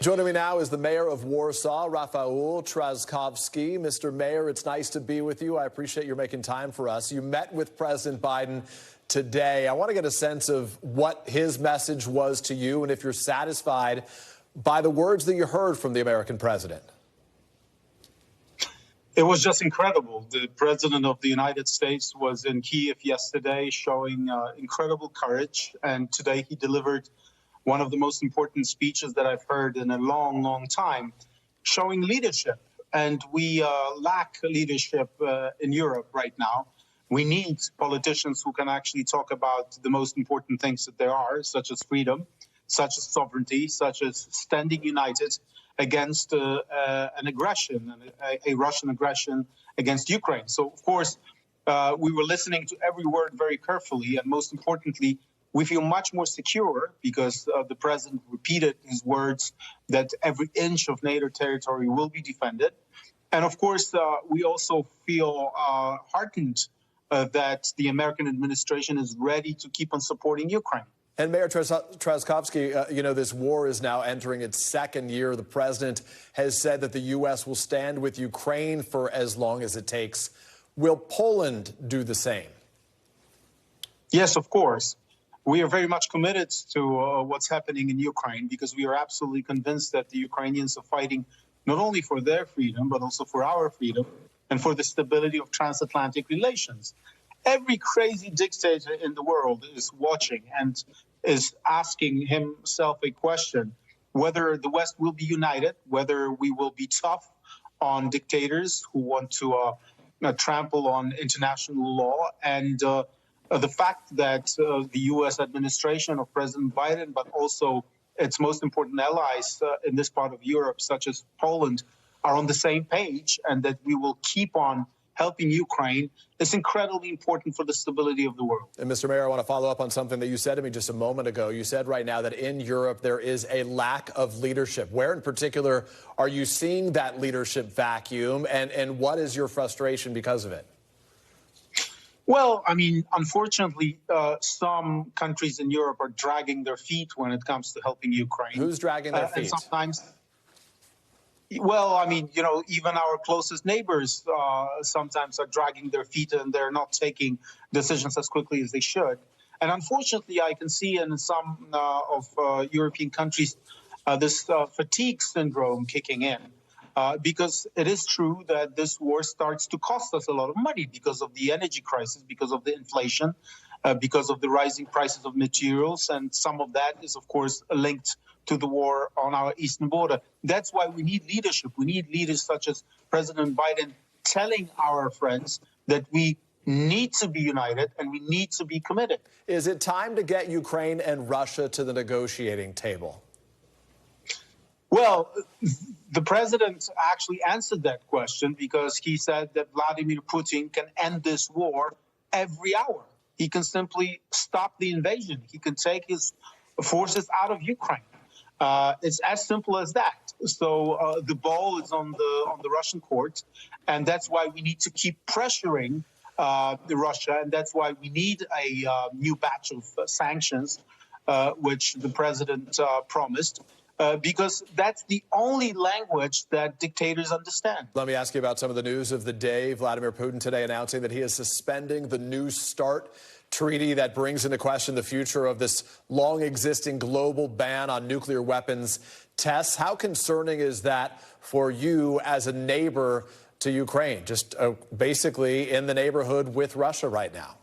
Joining me now is the mayor of Warsaw, Rafał Trzaskowski. Mr. Mayor, it's nice to be with you. I appreciate you making time for us. You met with President Biden today. I want to get a sense of what his message was to you and if you're satisfied by the words that you heard from the American president. It was just incredible. The president of the United States was in Kyiv yesterday showing incredible courage. And today he delivered one of the most important speeches that I've heard in a long, long time, showing leadership. And we lack leadership in Europe right now. We need politicians who can actually talk about the most important things that there are, such as freedom, such as sovereignty, such as standing united against an aggression, a Russian aggression against Ukraine. So, of course, we were listening to every word very carefully. And most importantly, we feel much more secure because the president repeated his words that every inch of NATO territory will be defended. And, of course, we also feel heartened that the American administration is ready to keep on supporting Ukraine. And Mayor Trzaskowski, you know, this war is now entering its second year. The president has said that the U.S. will stand with Ukraine for as long as it takes. Will Poland do the same? Yes, of course. We are very much committed to what's happening in Ukraine because we are absolutely convinced that the Ukrainians are fighting not only for their freedom, but also for our freedom and for the stability of transatlantic relations. Every crazy dictator in the world is watching and is asking himself a question, whether the West will be united, whether we will be tough on dictators who want to trample on international law. And the fact that the U.S. administration of President Biden, but also its most important allies in this part of Europe, such as Poland, are on the same page and that we will keep on helping Ukraine is incredibly important for the stability of the world. And Mr. Mayor, I want to follow up on something that you said to me just a moment ago. You said right now that in Europe there is a lack of leadership. Where in particular are you seeing that leadership vacuum, and what is your frustration because of it? Well, I mean, unfortunately, some countries in Europe are dragging their feet when it comes to helping Ukraine. Who's dragging their feet? And sometimes, well, I mean, you know, even our closest neighbors sometimes are dragging their feet and they're not taking decisions as quickly as they should. And unfortunately, I can see in some of European countries this fatigue syndrome kicking in. Because it is true that this war starts to cost us a lot of money because of the energy crisis, because of the inflation, because of the rising prices of materials. And some of that is, of course, linked to the war on our eastern border. That's why we need leadership. We need leaders such as President Biden telling our friends that we need to be united and we need to be committed. Is it time to get Ukraine and Russia to the negotiating table? Well, the president actually answered that question because he said that Vladimir Putin can end this war every hour. He can simply stop the invasion. He can take his forces out of Ukraine. It's as simple as that. So the ball is on the Russian court, and that's why we need to keep pressuring Russia, and that's why we need a new batch of sanctions, which the president promised. Because that's the only language that dictators understand. Let me ask you about some of the news of the day. Vladimir Putin today announcing that he is suspending the New START treaty that brings into question the future of this long-existing global ban on nuclear weapons tests. How concerning is that for you as a neighbor to Ukraine, just basically in the neighborhood with Russia right now?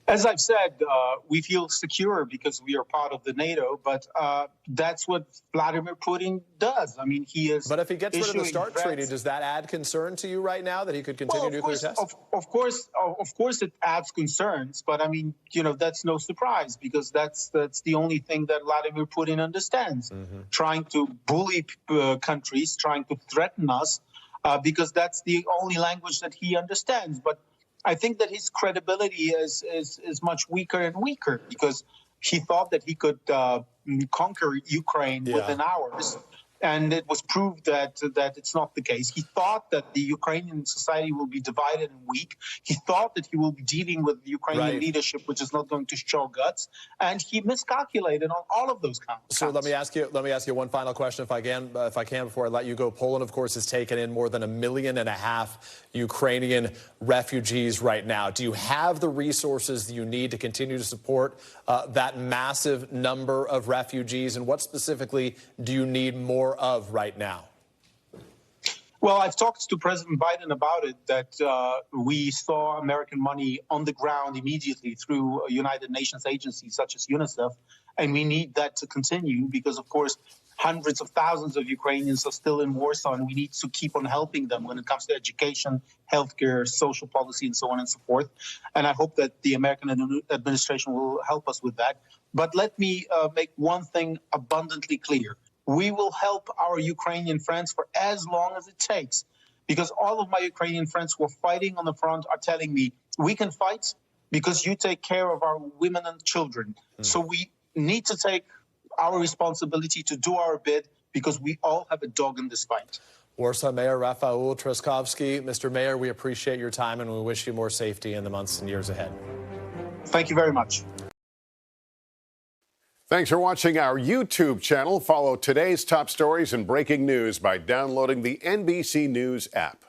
As I've said, we feel secure because we are part of the NATO, but that's what Vladimir Putin does. I mean, he is. But if he gets rid of the START treaty, does that add concern to you right now that he could continue nuclear tests? Of course, it adds concerns. But I mean, you know, that's no surprise because that's the only thing that Vladimir Putin understands, trying to bully countries, trying to threaten us, because that's the only language that he understands. But I think that his credibility is much weaker and weaker because he thought that he could conquer Ukraine within hours. And it was proved that it's not the case. He thought that the Ukrainian society will be divided and weak. He thought that he will be dealing with the Ukrainian leadership, which is not going to show guts. And he miscalculated on all of those counts. So let me ask you one final question, if I can, before I let you go. Poland, of course, has taken in more than 1.5 million Ukrainian refugees right now. Do you have the resources that you need to continue to support that massive number of refugees? And what specifically do you need more of right now? Well, I've talked to President Biden about it, that we saw American money on the ground immediately through United Nations agencies such as UNICEF, and we need that to continue because, of course, hundreds of thousands of Ukrainians are still in Warsaw, and we need to keep on helping them when it comes to education, healthcare, social policy, and so on and so forth. And I hope that the American administration will help us with that. But let me make one thing abundantly clear. We will help our Ukrainian friends for as long as it takes, because all of my Ukrainian friends who are fighting on the front are telling me, we can fight because you take care of our women and children. So we need to take our responsibility to do our bit because we all have a dog in this fight. Warsaw Mayor Rafał Trzaskowski. Mr. Mayor, we appreciate your time and we wish you more safety in the months and years ahead. Thank you very much. Thanks for watching our YouTube channel. Follow today's top stories and breaking news by downloading the NBC News app.